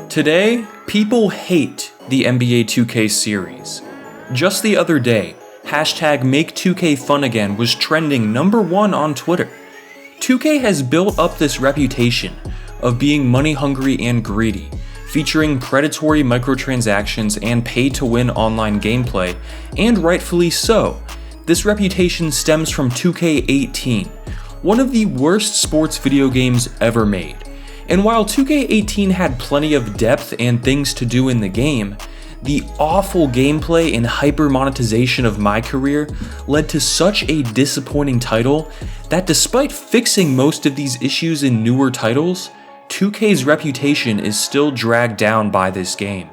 Today, people hate the NBA 2K series. Just the other day, hashtag #MakeToKFunAgain was trending #1 on Twitter. 2K has built up this reputation of being money hungry and greedy, featuring predatory microtransactions and pay-to-win online gameplay, and rightfully so. This reputation stems from 2K18, one of the worst sports video games ever made. And while 2K18 had plenty of depth and things to do in the game, the awful gameplay and hyper monetization of my career led to such a disappointing title that despite fixing most of these issues in newer titles, 2K's reputation is still dragged down by this game.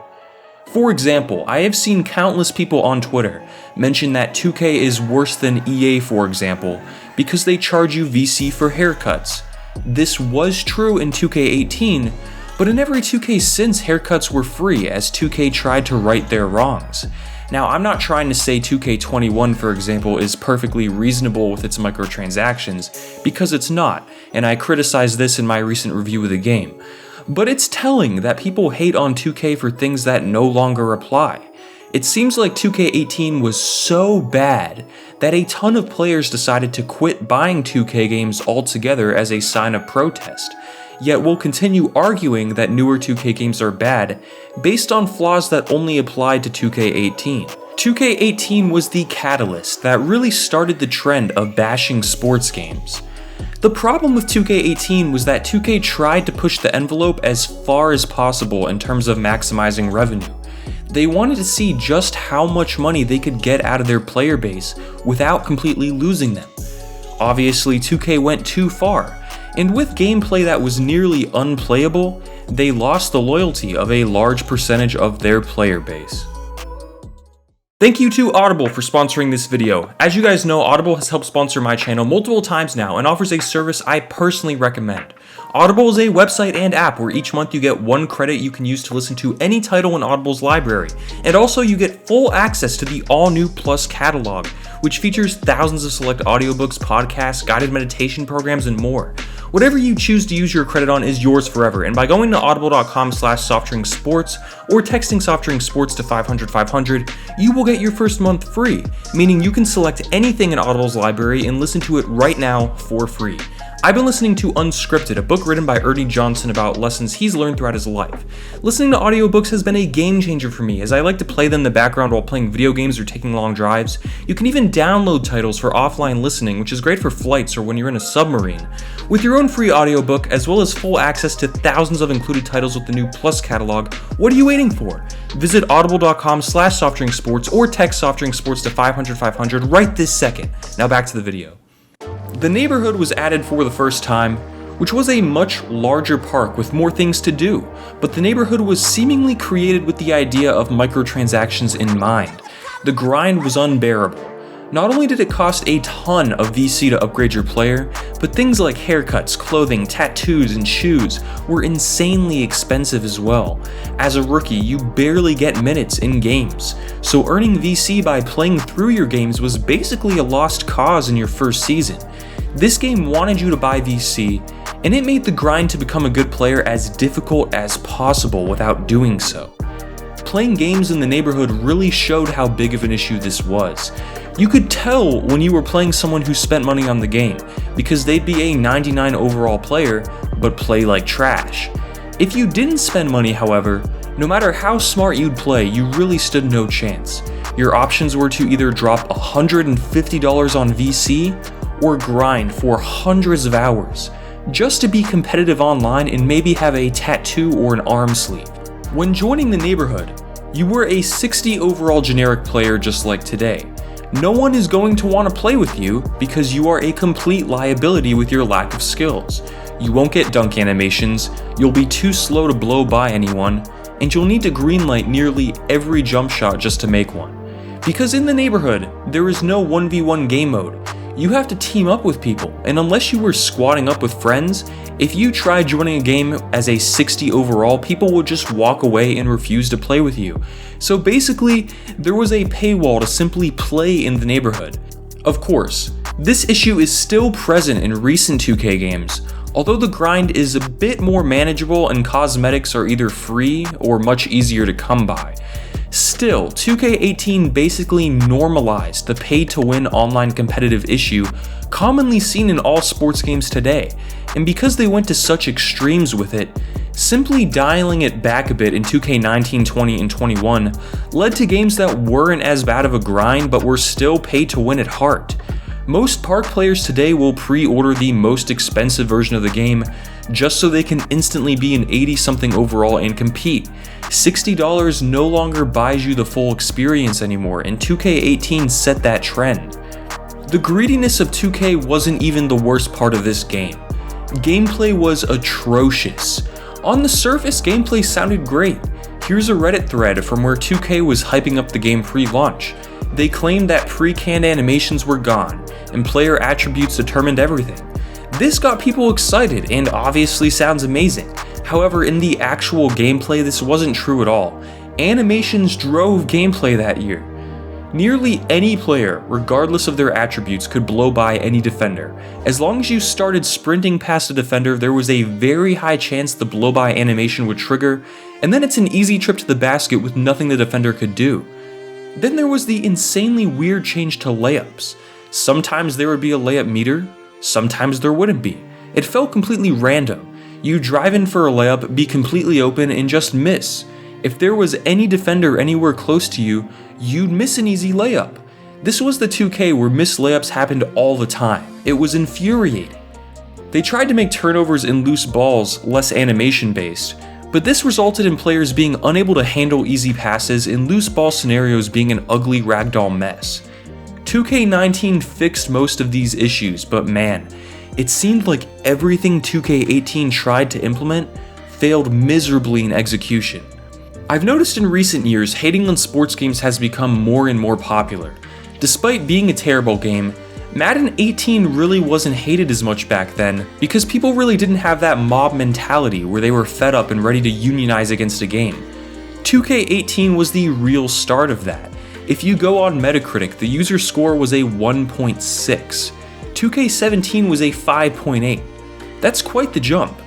For example, I have seen countless people on Twitter mention that 2K is worse than EA, for example, because they charge you VC for haircuts. This was true in 2K18, but in every 2K since, haircuts were free as 2K tried to right their wrongs. Now, I'm not trying to say 2K21, for example, is perfectly reasonable with its microtransactions, because it's not, and I criticized this in my recent review of the game. But it's telling that people hate on 2K for things that no longer apply. It seems like 2K18 was so bad that a ton of players decided to quit buying 2K games altogether as a sign of protest, yet will continue arguing that newer 2K games are bad based on flaws that only applied to 2K18. 2K18 was the catalyst that really started the trend of bashing sports games. The problem with 2K18 was that 2K tried to push the envelope as far as possible in terms of maximizing revenue. They wanted to see just how much money they could get out of their player base without completely losing them. Obviously, 2K went too far, and with gameplay that was nearly unplayable, they lost the loyalty of a large percentage of their player base. Thank you to Audible for sponsoring this video. As you guys know, Audible has helped sponsor my channel multiple times now and offers a service I personally recommend. Audible is a website and app where each month you get 1 credit you can use to listen to any title in Audible's library, and also you get full access to the all-new Plus catalog, which features thousands of select audiobooks, podcasts, guided meditation programs, and more. Whatever you choose to use your credit on is yours forever, and by going to audible.com/softdrinksports or texting softdrinksports to 500-500, you will get your first month free, meaning you can select anything in Audible's library and listen to it right now for free. I've been listening to Unscripted, a book written by Ernie Johnson about lessons he's learned throughout his life. Listening to audiobooks has been a game changer for me, as I like to play them in the background while playing video games or taking long drives. You can even download titles for offline listening, which is great for flights or when you're in a submarine. With your own free audiobook, as well as full access to thousands of included titles with the new Plus catalog, what are you waiting for? Visit audible.com/softdrinksports or text softdrinksports to 500-500 right this second. Now back to the video. The neighborhood was added for the first time, which was a much larger park with more things to do, but the neighborhood was seemingly created with the idea of microtransactions in mind. The grind was unbearable. Not only did it cost a ton of VC to upgrade your player, but things like haircuts, clothing, tattoos, and shoes were insanely expensive as well. As a rookie, you barely get minutes in games, so earning VC by playing through your games was basically a lost cause in your first season. This game wanted you to buy VC, and it made the grind to become a good player as difficult as possible without doing so. Playing games in the neighborhood really showed how big of an issue this was. You could tell when you were playing someone who spent money on the game, because they'd be a 99 overall player, but play like trash. If you didn't spend money, however, no matter how smart you'd play, you really stood no chance. Your options were to either drop $150 on VC, or grind for hundreds of hours, just to be competitive online and maybe have a tattoo or an arm sleeve. When joining the neighborhood, you were a 60 overall generic player just like today. No one is going to want to play with you because you are a complete liability with your lack of skills. You won't get dunk animations, you'll be too slow to blow by anyone, and you'll need to greenlight nearly every jump shot just to make one. Because in the neighborhood, there is no 1v1 game mode. You have to team up with people, and unless you were squatting up with friends, if you tried joining a game as a 60 overall, people would just walk away and refuse to play with you. So basically, there was a paywall to simply play in the neighborhood. Of course, this issue is still present in recent 2K games. Although the grind is a bit more manageable and cosmetics are either free or much easier to come by, still, 2K18 basically normalized the pay-to-win online competitive issue commonly seen in all sports games today, and because they went to such extremes with it, simply dialing it back a bit in 2K19, 20, and 21 led to games that weren't as bad of a grind but were still pay-to-win at heart. Most park players today will pre-order the most expensive version of the game just so they can instantly be an 80-something overall and compete. $60 no longer buys you the full experience anymore, and 2K18 set that trend. The greediness of 2K wasn't even the worst part of this game. Gameplay was atrocious. On the surface, gameplay sounded great. Here's a Reddit thread from where 2K was hyping up the game pre-launch. They claimed that pre-canned animations were gone, and player attributes determined everything. This got people excited and obviously sounds amazing. However, in the actual gameplay, this wasn't true at all. Animations drove gameplay that year. Nearly any player, regardless of their attributes, could blow by any defender. As long as you started sprinting past a defender, there was a very high chance the blow-by animation would trigger, and then it's an easy trip to the basket with nothing the defender could do. Then there was the insanely weird change to layups. Sometimes there would be a layup meter, sometimes there wouldn't be. It felt completely random. You'd drive in for a layup, be completely open, and just miss. If there was any defender anywhere close to you, you'd miss an easy layup. This was the 2K where missed layups happened all the time. It was infuriating. They tried to make turnovers and loose balls less animation-based, but this resulted in players being unable to handle easy passes and loose ball scenarios being an ugly ragdoll mess. 2K19 fixed most of these issues, but man, it seemed like everything 2K18 tried to implement failed miserably in execution. I've noticed in recent years, hating on sports games has become more and more popular. Despite being a terrible game, Madden 18 really wasn't hated as much back then because people really didn't have that mob mentality where they were fed up and ready to unionize against a game. 2K18 was the real start of that. If you go on Metacritic, the user score was a 1.6. 2K17 was a 5.8. That's quite the jump.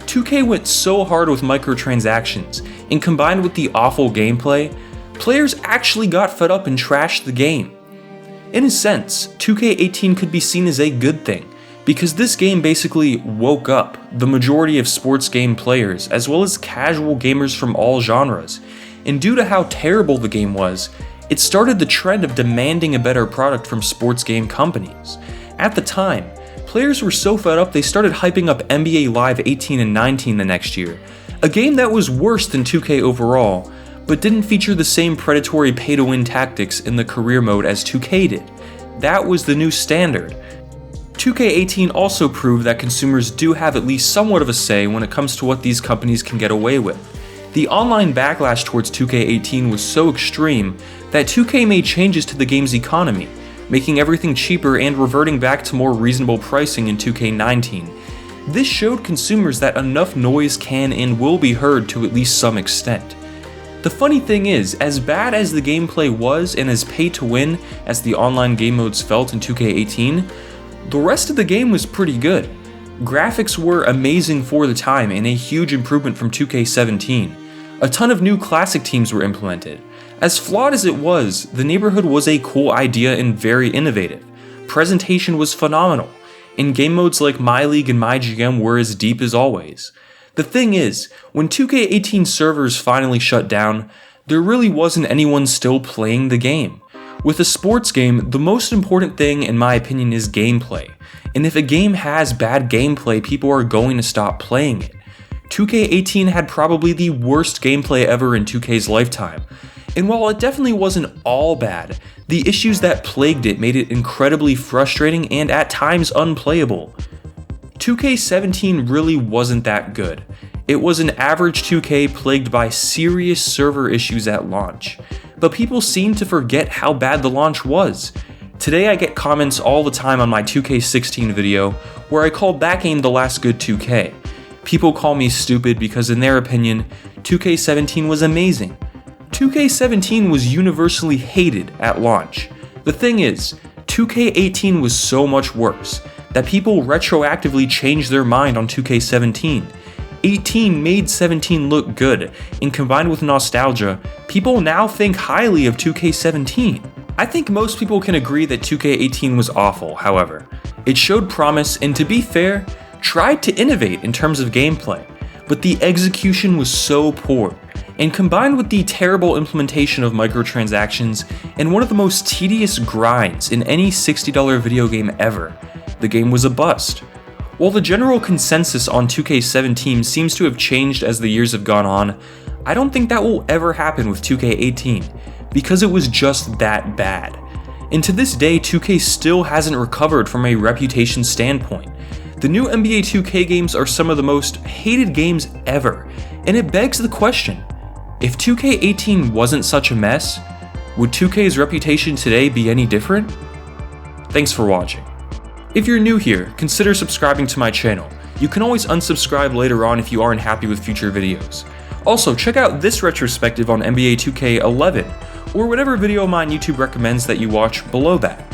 2K went so hard with microtransactions, and combined with the awful gameplay, players actually got fed up and trashed the game. In a sense, 2K18 could be seen as a good thing, because this game basically woke up the majority of sports game players, as well as casual gamers from all genres, and due to how terrible the game was, it started the trend of demanding a better product from sports game companies. At the time, players were so fed up they started hyping up NBA Live 18 and 19 the next year, a game that was worse than 2K overall, but didn't feature the same predatory pay-to-win tactics in the career mode as 2K did. That was the new standard. 2K18 also proved that consumers do have at least somewhat of a say when it comes to what these companies can get away with. The online backlash towards 2K18 was so extreme that 2K made changes to the game's economy, making everything cheaper and reverting back to more reasonable pricing in 2K19. This showed consumers that enough noise can and will be heard to at least some extent. The funny thing is, as bad as the gameplay was and as pay-to-win as the online game modes felt in 2K18, the rest of the game was pretty good. Graphics were amazing for the time and a huge improvement from 2K17. A ton of new classic teams were implemented. As flawed as it was, the neighborhood was a cool idea and very innovative. Presentation was phenomenal, and game modes like My League and My GM were as deep as always. The thing is, when 2K18 servers finally shut down, there really wasn't anyone still playing the game. With a sports game, the most important thing in my opinion is gameplay, and if a game has bad gameplay, people are going to stop playing it. 2K18 had probably the worst gameplay ever in 2K's lifetime, and while it definitely wasn't all bad, the issues that plagued it made it incredibly frustrating and at times unplayable. 2K17 really wasn't that good. It was an average 2K plagued by serious server issues at launch, but people seem to forget how bad the launch was. Today I get comments all the time on my 2K16 video where I called that game the last good 2K. People call me stupid because in their opinion, 2K17 was amazing. 2K17 was universally hated at launch. The thing is, 2K18 was so much worse. that people retroactively changed their mind on 2K17. 18 made 17 look good, and combined with nostalgia, people now think highly of 2K17. I think most people can agree that 2K18 was awful, however. It showed promise and, to be fair, tried to innovate in terms of gameplay, but the execution was so poor, and combined with the terrible implementation of microtransactions and one of the most tedious grinds in any $60 video game ever, the game was a bust. While the general consensus on 2K17 seems to have changed as the years have gone on, I don't think that will ever happen with 2K18, because it was just that bad. And to this day, 2K still hasn't recovered from a reputation standpoint. The new NBA 2K games are some of the most hated games ever, and it begs the question, if 2K18 wasn't such a mess, would 2K's reputation today be any different? Thanks for watching. If you're new here, consider subscribing to my channel. You can always unsubscribe later on if you aren't happy with future videos. Also, check out this retrospective on NBA 2K11, or whatever video mine YouTube recommends that you watch below that.